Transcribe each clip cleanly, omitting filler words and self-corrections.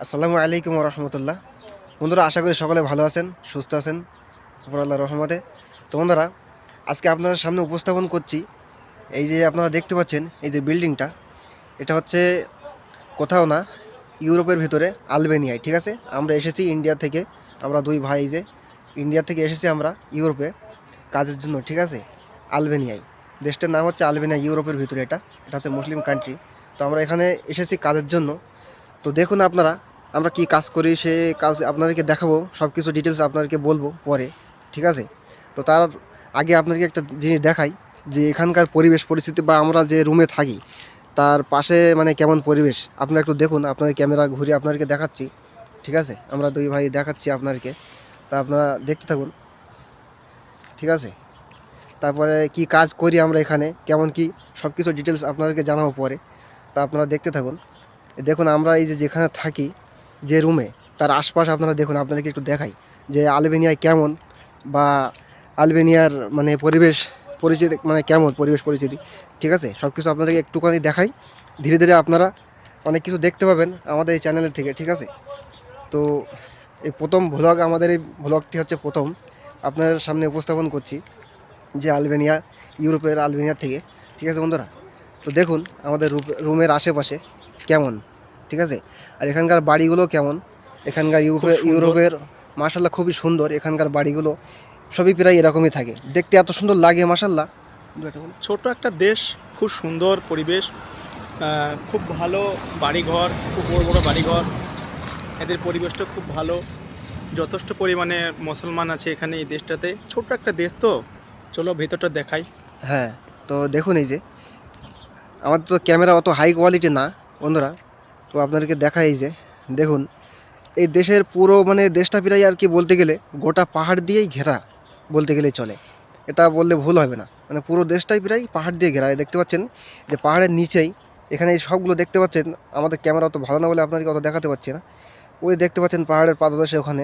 আসসালামু আলাইকুম রহমতুল্লাহ। বন্ধুরা, আশা করি সকলে ভালো আছেন, সুস্থ আছেন উপর আল্লাহর রহমতে। তো বন্ধুরা, আজকে আপনাদের সামনে উপস্থাপন করছি এই যে আপনারা দেখতে পাচ্ছেন এই যে বিল্ডিংটা, এটা হচ্ছে কোথাও না, ইউরোপের ভিতরে আলবেনিয়ায়। ঠিক আছে, আমরা এসেছি ইন্ডিয়া থেকে, আমরা দুই ভাই যে ইন্ডিয়া থেকে এসেছি আমরা ইউরোপে কাজের জন্য। ঠিক আছে, আলবেনিয়ায়, দেশটার নাম হচ্ছে আলবেনিয়া, ইউরোপের ভিতরে এটা এটা হচ্ছে মুসলিম কান্ট্রি। তো আমরা এখানে এসেছি কাজের জন্য। তো দেখুন আপনারা, আমরা কি কাজ করি সে কাজ আপনাদেরকে দেখাবো, সব কিছু ডিটেলস আপনাদেরকে বলবো পরে। ঠিক আছে, তো তার আগে আপনাদেরকে একটা জিনিস দেখাই যে এখানকার পরিবেশ পরিস্থিতি বা আমরা যে রুমে থাকি তার পাশে মানে কেমন পরিবেশ আপনারা একটু দেখুন। আপনার ক্যামেরা ঘুরিয়ে আপনাদেরকে দেখাচ্ছি। ঠিক আছে, আমরা দুই ভাই দেখাচ্ছি আপনাদেরকে, তা আপনারা দেখতে থাকুন। ঠিক আছে, তারপরে কি কাজ করি আমরা এখানে, কেমন কি, সব কিছু ডিটেলস আপনাদেরকে জানাবো পরে। তা আপনারা দেখতে থাকুন। দেখুন আমরা এই যে যেখানে থাকি, যে রুমে, তার আশপাশ আপনারা দেখুন, আপনাদেরকে একটু দেখাই যে আলবেনিয়ায় কেমন, বা আলবেনিয়ার মানে পরিবেশ পরিচিতি মানে কেমন পরিবেশ পরিস্থিতি। ঠিক আছে, সব কিছু আপনাদেরকে একটুখানি দেখাই। ধীরে ধীরে আপনারা অনেক কিছু দেখতে পাবেন আমাদের এই চ্যানেলের থেকে। ঠিক আছে, তো এই প্রথম ভ্লগ, আমাদের এই ভ্লগটি হচ্ছে প্রথম আপনার সামনে উপস্থাপন করছি যে আলবেনিয়া, ইউরোপের আলবেনিয়া থেকে। ঠিক আছে বন্ধুরা, তো দেখুন আমাদের রুমের আশেপাশে কেমন। ঠিক আছে, আর এখানকার বাড়িগুলো কেমন, এখানকার খুব সুন্দর। ইউরোপের মাশাল্লাহ খুবই সুন্দর। এখানকার বাড়িগুলো সবই প্রায় এরকমই থাকে, দেখতে এত সুন্দর লাগে মাশাল্লাহ। ছোট একটা দেশ, খুব সুন্দর পরিবেশ, খুব ভালো বাড়িঘর, খুব বড় বড় বাড়িঘর। এদের পরিবেশটা খুব ভালো। যথেষ্ট পরিমাণে মুসলমান আছে এখানে এই দেশটাতে। ছোট্ট একটা দেশ তো, চলো ভেতরটা দেখাই। হ্যাঁ, তো দেখুন এই যে, আমাদের তো ক্যামেরা অত হাই কোয়ালিটি না বন্ধুরা, তো আপনাদেরকে দেখাই এই যে দেখুন, এই দেশের পুরো মানে দেশটা প্রায় আর কি বলতে গেলে গোটা পাহাড় দিয়েই ঘেরা বলতে গেলেই চলে। এটা বললে ভুল হবে না, মানে পুরো দেশটাই প্রায় পাহাড় দিয়ে ঘেরা। এই দেখতে পাচ্ছেন যে পাহাড়ের নিচেই এখানে এই সবগুলো দেখতে পাচ্ছেন। আমাদের ক্যামেরা অত ভালো না বলে আপনাদেরকে অত দেখাতে পারছি না। ওই দেখতে পাচ্ছেন পাহাড়ের পাদদেশে ওখানে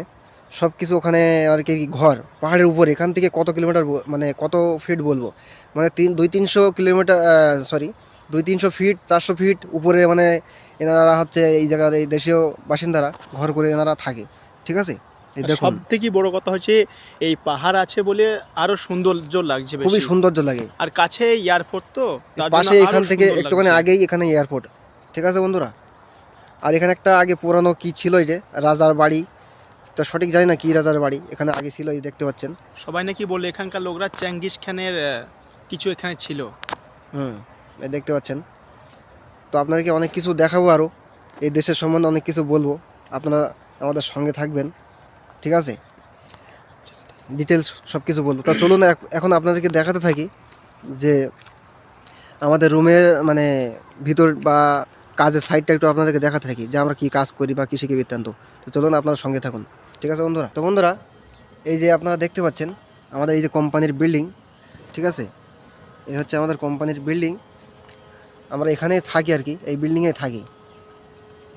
সব কিছু, ওখানে আর কি ঘর পাহাড়ের উপরে। এখান থেকে কত কিলোমিটার মানে কত ফিট বলবো, মানে 200-300 কিলোমিটার, সরি, 200-300 ফিট, 400 ফিট উপরে মানে এনারা হচ্ছে এই জায়গার এই দেশীয় বাসিন্দারা ঘর করে এনারা থাকে। ঠিক আছে, এই আর দেখুন সব থেকে বড় কথা হচ্ছে এই পাহাড় আছে বলে আরো সৌন্দর্য লাগছে খুবই বেশি। সৌন্দর্য লাগে। আর কাছে এয়ারপোর্ট তো, এই তার জন্য পাশে আরো এখান থেকে সুন্দর একটুখানি লাগছে। আগেই এখানে এয়ারপোর্ট। ঠিক আছে বন্ধুরা, আর এখানে একটা আগে পুরানো কি ছিল, এই যে রাজার বাড়ি, তো সঠিক জানি না কি রাজার বাড়ি এখানে আগে ছিল, এই দেখতে পাচ্ছেন। সবাই নাকি বলে এখানকার লোকরা চেঙ্গিস খানের কিছু এখানে ছিল। হুম, এই দেখতে পাচ্ছেন। তো আপনাদেরকে অনেক কিছু দেখাবো, আরও এই দেশের সম্বন্ধে অনেক কিছু বলবো, আপনারা আমাদের সঙ্গে থাকবেন। ঠিক আছে, ডিটেলস সব কিছু বলবো। তা চলুন এখন আপনাদেরকে দেখাতে থাকি যে আমাদের রুমের মানে ভিতর বা কাজের সাইডটা একটু আপনাদেরকে দেখাতে থাকি যে আমরা কী কাজ করি বা কৃষিকে বৃত্তান্ত। তো চলুন আপনারা সঙ্গে থাকুন। ঠিক আছে বন্ধুরা, তো বন্ধুরা এই যে আপনারা দেখতে পাচ্ছেন আমাদের এই যে কোম্পানির বিল্ডিং। ঠিক আছে, এই হচ্ছে আমাদের কোম্পানির বিল্ডিং। আমরা এখানেই থাকি আর কি, এই বিল্ডিংয়ে থাকি।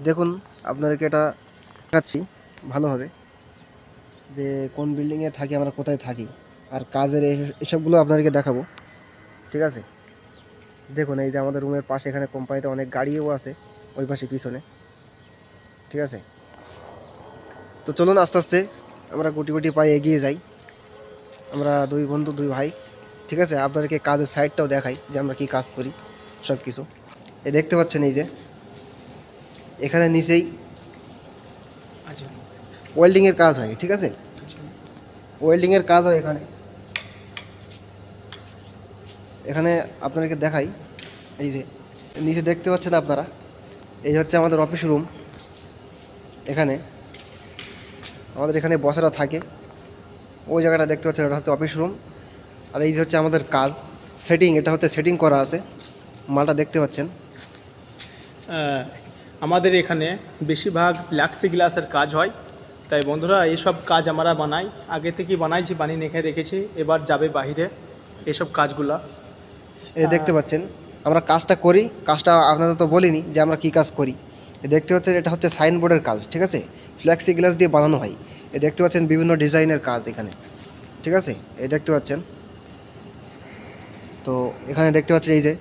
দেখুন আপনাদেরকে এটা দেখাচ্ছি ভালোভাবে যে কোন বিল্ডিংয়ে থাকি, আমরা কোথায় থাকি, আর কাজের এসবগুলো আপনাদেরকে দেখাবো। ঠিক আছে, দেখুন এই যে আমাদের রুমের পাশে এখানে কোম্পানিতে অনেক গাড়িও আছে, ওই পাশে পিছনে। ঠিক আছে, তো চলুন আস্তে আস্তে আমরা গুটি গুটি পায়ে এগিয়ে যাই, আমরা দুই বন্ধু দুই ভাই। ঠিক আছে, আপনাদেরকে কাজের সাইডটাও দেখাই যে আমরা কি কাজ করি সব কিছু। এই দেখতে পাচ্ছেন এই যে এখানে নিচেই আচ্ছা, ওয়েল্ডিংয়ের কাজ হয়। ঠিক আছে, ওয়েল্ডিংয়ের কাজ হয় এখানে। এখানে আপনাদেরকে দেখাই এই যে নিচে দেখতে পাচ্ছেন আপনারা, এই হচ্ছে আমাদের অফিস রুম। এখানে আমাদের এখানে বসেরা থাকে, ওই জায়গাটা দেখতে পাচ্ছেন, এটা হচ্ছে অফিস রুম। আর এই যে হচ্ছে আমাদের কাজ সেটিং, এটা হচ্ছে সেটিং করা আছে, মালটা দেখতে পাচ্ছেন। আমাদের এখানে বেশিরভাগ ফ্ল্যাক্সি গ্লাসের কাজ হয়। তাই বন্ধুরা এইসব কাজ আমরা বানাই, আগে থেকেই বানাইছি, বানিয়ে রেখে রেখেছি, এবার যাবে বাইরে এসব কাজগুলা। এই দেখতে পাচ্ছেন আমরা কাজটা করি, কাজটা আপনাদের তো বলিনি যে আমরা কী কাজ করি। এ দেখতে পাচ্ছেন এটা হচ্ছে সাইনবোর্ডের কাজ। ঠিক আছে, ফ্ল্যাক্সি গ্লাস দিয়ে বানানো হয়। এ দেখতে পাচ্ছেন বিভিন্ন ডিজাইনের কাজ এখানে। ঠিক আছে, এই দেখতে পাচ্ছেন। তো এখানে দেখতে পাচ্ছেন এই যে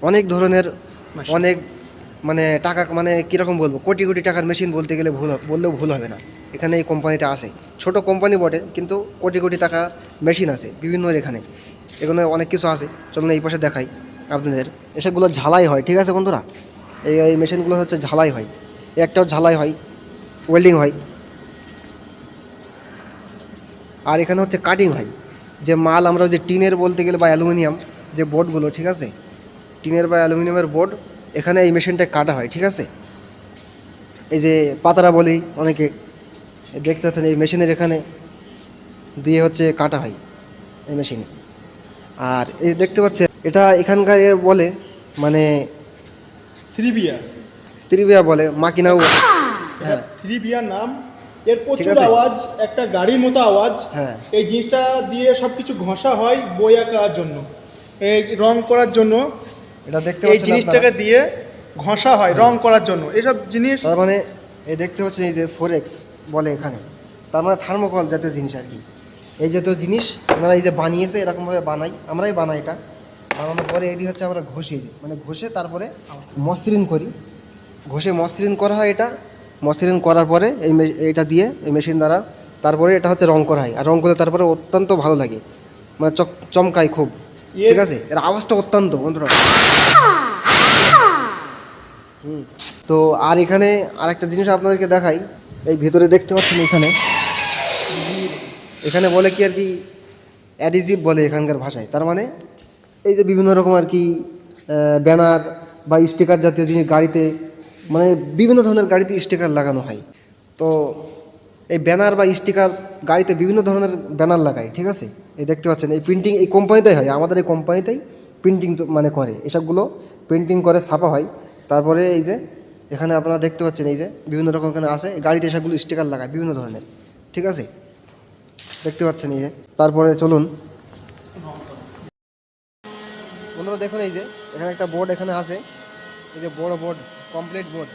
অনেক ধরনের, অনেক মানে টাকা মানে কীরকম বলবো, কোটি কোটি টাকার মেশিন বলতে গেলে বললেও ভুল হবে না। এখানে এই কোম্পানিতে আসে, ছোট কোম্পানি বটে কিন্তু কোটি কোটি টাকা মেশিন আছে বিভিন্ন এখানে। এখানে অনেক কিছু আছে, চলুন এই পাশে দেখাই আপনাদের। এসবগুলো ঝালাই হয়, ঠিক আছে বন্ধুরা। এই মেশিনগুলো হচ্ছে ঝালাই হয়, একটাও ঝালাই হয়, ওয়েল্ডিং হয়, আর এখানে হচ্ছে কাটিং হয়। যে মাল আমরা যে টিনের বলতে গেলে বা অ্যালুমিনিয়াম যে বোর্ডগুলো, ঠিক আছে, টিনের বা অ্যালুমিনিয়ামের বোর্ড এখানে এই মেশিনটা কাটা হয়, ঠিক আছে। এই যে পাতারা বলি অনেকে, দেখতে পাচ্ছেন এই মেশিনের এখানে দিয়ে হচ্ছে কাটা হয় এই মেশিনে। আর এই দেখতে পাচ্ছেন এটা এখানকার এর বলে মানে থ্রি বিয়ার, ত্রিবিয়া বলে, মাকিনাও বলে। হ্যাঁ থ্রি বিয়ার নাম। এর ঠিক প্রচুর আছে। আওয়াজ, একটা গাড়ির মতো আওয়াজ। হ্যাঁ এই জিনিসটা দিয়ে সব কিছু ঘষা হয় বই আঁকার জন্য, এই রং করার জন্য। এটা দেখতে এই পাচ্ছেন জিনিসটাকে আপনারা। দিয়ে ঘষা হয় রং করার জন্য এইসব জিনিস। তার মানে এই দেখতে পাচ্ছেন এই যে ফোরেক্স বলে এখানে, তার মানে থার্মোকল জাতীয় জিনিস আর কি। এই জাতীয় জিনিস ওনারা এই যে বানিয়েছে এরকমভাবে বানাই, আমরাই বানাই এটা। বানানোর পরে এটি হচ্ছে আমরা ঘষে দিই, মানে ঘষে তারপরে মসৃণ করি, ঘষে মসৃণ করা হয় এটা। মসৃণ করার পরে এইটা দিয়ে এই মেশিন দ্বারা তারপরে এটা হচ্ছে রং করা হয়। আর রং করে তারপরে অত্যন্ত ভালো লাগে, মানে চমকায় খুব, ঠিক আছে। এর আওয়াজটা অত্যন্ত বন্ধুরা। তো আর এখানে আরেকটা জিনিস আপনাদেরকে দেখাই, এই ভিতরে দেখতে পাচ্ছেন এখানে, এখানে বলে কি আর কি, অ্যাডিজিভ বলে এখানকার ভাষায়। তার মানে এই যে বিভিন্ন রকম আর কি ব্যানার বা স্টিকার জাতীয় জিনিস গাড়িতে, মানে বিভিন্ন ধরনের গাড়িতে স্টিকার লাগানো হয়। তো এই ব্যানার বা স্টিকার গাড়িতে বিভিন্ন ধরনের ব্যানার লাগায়, ঠিক আছে। এই দেখতে পাচ্ছেন এই প্রিন্টিং এই কোম্পানিতেই হয়, আমাদের এই কোম্পানিতেই প্রিন্টিং মানে করে এসবগুলো, প্রিন্টিং করে ছাপা হয়। তারপরে এই যে এখানে আপনারা দেখতে পাচ্ছেন এই যে বিভিন্ন রকম এখানে আছে গাড়িতে এসবগুলো স্টিকার লাগায় বিভিন্ন ধরনের, ঠিক আছে, দেখতে পাচ্ছেন এই যে। তারপরে চলুন বন্ধুরা দেখুন এই যে এখানে একটা বোর্ড এখানে আছে, এই যে বড় বোর্ড, কমপ্লিট বোর্ড,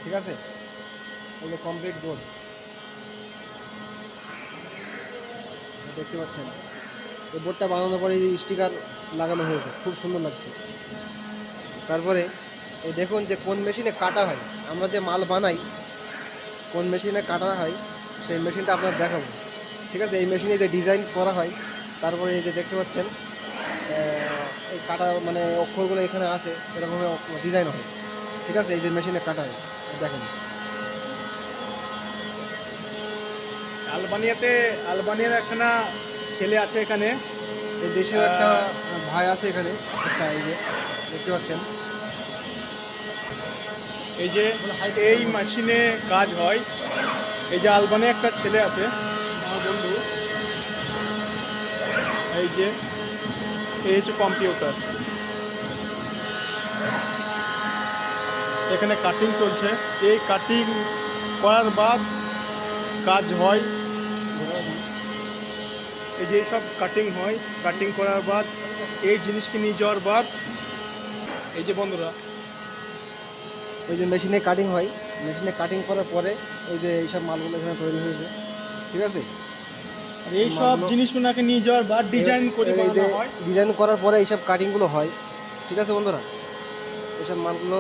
ঠিক আছে। এই যে কমপ্লিট বোর্ড দেখতে পাচ্ছেন, এই বোর্ডটা বানানোর পরে এই স্টিকার লাগানো হয়েছে, খুব সুন্দর লাগছে। তারপরে এই দেখুন যে কোন মেশিনে কাটা হয়, আমরা যে মাল বানাই কোন মেশিনে কাটা হয় সেই মেশিনটা আপনার দেখাবো, ঠিক আছে। এই মেশিনে যে ডিজাইন করা হয়, তারপরে এই যে দেখতে পাচ্ছেন এই কাটা মানে অক্ষরগুলো এখানে আছে এরকম ডিজাইন হয়, ঠিক আছে। এই যে মেশিনে কাটা হয় দেখেন। আলবানিয়ার একখানা ছেলে আছে এখানে। এই দেশেও একটা ভাই আছে এখানে একটা, এই যে দেখতে পাচ্ছেন এই যে এই মেশিনে কাজ হয়। এই যে আলবানিয়া একটা ছেলে আছে আমার বন্ধু, এই যে এই হচ্ছে কম্পিউটার, এখানে কাটিং চলছে। এই কাটিং করার বাদ কাজ হয়, এই যে সব কাটিং হয়, কাটিং করার বাদ এই জিনিসকে নিয়ে যাওয়ার বাদ এই যে বন্ধুরা ওই যে মেশিনে কাটিং হয়, মেশিনে কাটিং করার পরে এই যে এইসব মালগুলো এখানে তৈরি হয়েছে, ঠিক আছে। আর এই সব জিনিসগুলোকে নিয়ে যাওয়ার বাদ ডিজাইন করে বানানো হয়। ডিজাইন করার পরে এইসব কাটিংগুলো হয়, ঠিক আছে বন্ধুরা, এইসব মালগুলো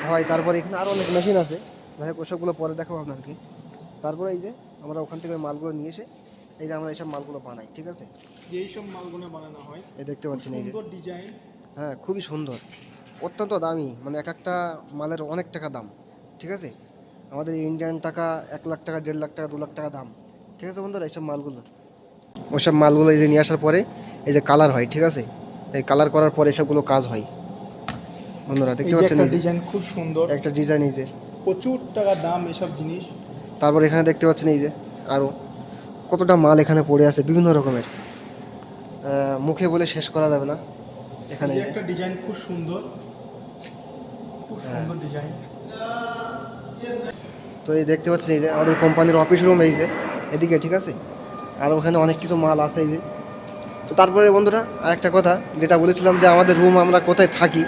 হয়। তারপরে এখানে আরও অনেক মেশিন আছে, যাই হোক ওসবগুলো পরে দেখাবো আপনাকে। তারপরে এই যে আমরা ওখান থেকে মালগুলো নিয়ে এসে এই যে আমরা এইসব মালগুলো বানাই, ঠিক আছে। যে এইসব মালগুলো বানানো হয়, এই দেখতে পাচ্ছেন এই যে, সুন্দর ডিজাইন। হ্যাঁ খুবই সুন্দর, অত্যন্ত দামি, মানে এক একটা মালের অনেক টাকা দাম, ঠিক আছে। আমাদের ইন্ডিয়ান টাকা 1 লাখ টাকা, 1.5 লাখ টাকা, 2 লাখ টাকা দাম, ঠিক আছে বন্ধুরা এইসব মালগুলো। ওইসব মালগুলো এই যে নিয়ে আসার পরে এই যে কালার হয়, ঠিক আছে। এই কালার করার পরে এসবগুলো কাজ হয় বন্ধুরা, দেখতে পাচ্ছেন এই যে ডিজাইন খুব সুন্দর, একটা ডিজাইন এই যে, প্রচুর টাকা দাম এসব জিনিস। তারপর এখানে দেখতে পাচ্ছেন এই যে আরও কতটা মাল এখানে পড়ে আছে বিভিন্ন রকমের, মুখে বলে শেষ করা যাবে না। এখানে এই যে একটা ডিজাইন খুব সুন্দর, খুব সুন্দর ডিজাইন। তো এই দেখতে পাচ্ছেন এই যে আমাদের কোম্পানির অফিস রুম এই যে এদিকে, ঠিক আছে। আর ওখানে অনেক কিছু মাল আছে এই যে। তো তারপরে বন্ধুরা আরেকটা কথা যেটা বলেছিলাম যে আমাদের রুম আমরা কোথায় থাকি,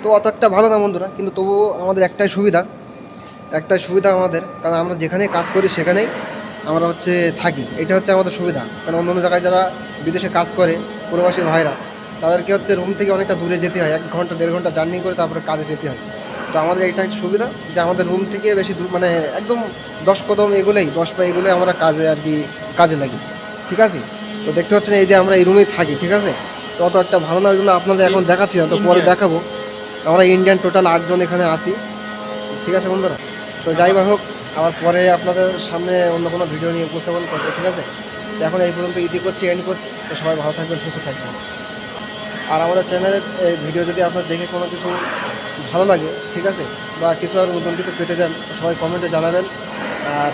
তো অত একটা ভালো না বন্ধুরা, কিন্তু তবুও আমাদের একটাই সুবিধা আমাদের, কারণ আমরা যেখানে কাজ করি সেখানেই আমরা হচ্ছে থাকি, এটা হচ্ছে আমাদের সুবিধা। কারণ অন্য অন্য জায়গায় যারা বিদেশে কাজ করে প্রবাসী ভাইরা, তাদেরকে হচ্ছে রুম থেকে অনেকটা দূরে যেতে হয়, 1 ঘন্টা 1.5 ঘন্টা জার্নি করে তারপরে কাজে যেতে হয়। তো আমাদের এটা একটা সুবিধা যে আমাদের রুম থেকে বেশি দূর মানে একদম 10 কদম এগুলোই 10 পা এগুলোই আমরা কাজে আর কি কাজে লাগি, ঠিক আছে। তো দেখতে পাচ্ছেন এই যে আমরা এই রুমেই থাকি, ঠিক আছে। তো অত একটা ভালো না, ওই জন্য আপনাদের এখন দেখাচ্ছি না, তো পরে Indian। দেখাবো। আমরা ইন্ডিয়ান টোটাল 8 জন এখানে আসি, ঠিক আছে বন্ধুরা। তো যাই বা হোক, আবার পরে আপনাদের সামনে অন্য কোনো ভিডিও নিয়ে উপস্থাপন করবো, ঠিক আছে। তো এখন এই পর্যন্ত ইতি করছি, এন্ড করছি। তো সবাই ভালো থাকবেন, সুস্থ থাকবেন। আর আমাদের চ্যানেলের এই ভিডিও যদি আপনার দেখে কোনো কিছু ভালো লাগে, ঠিক আছে, বা কিছু আর নতুন কিছু পেতে চান, সবাই কমেন্টে জানাবেন। আর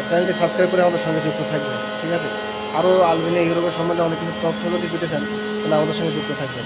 চ্যানেলটি সাবস্ক্রাইব করে আমাদের সঙ্গে যুক্ত থাকবেন, ঠিক আছে। আরও আলবেনিয়া ইউরোপের সম্বন্ধে অনেক কিছু তথ্য যদি পেতে চান, তাহলে আমাদের সঙ্গে যুক্ত থাকবেন।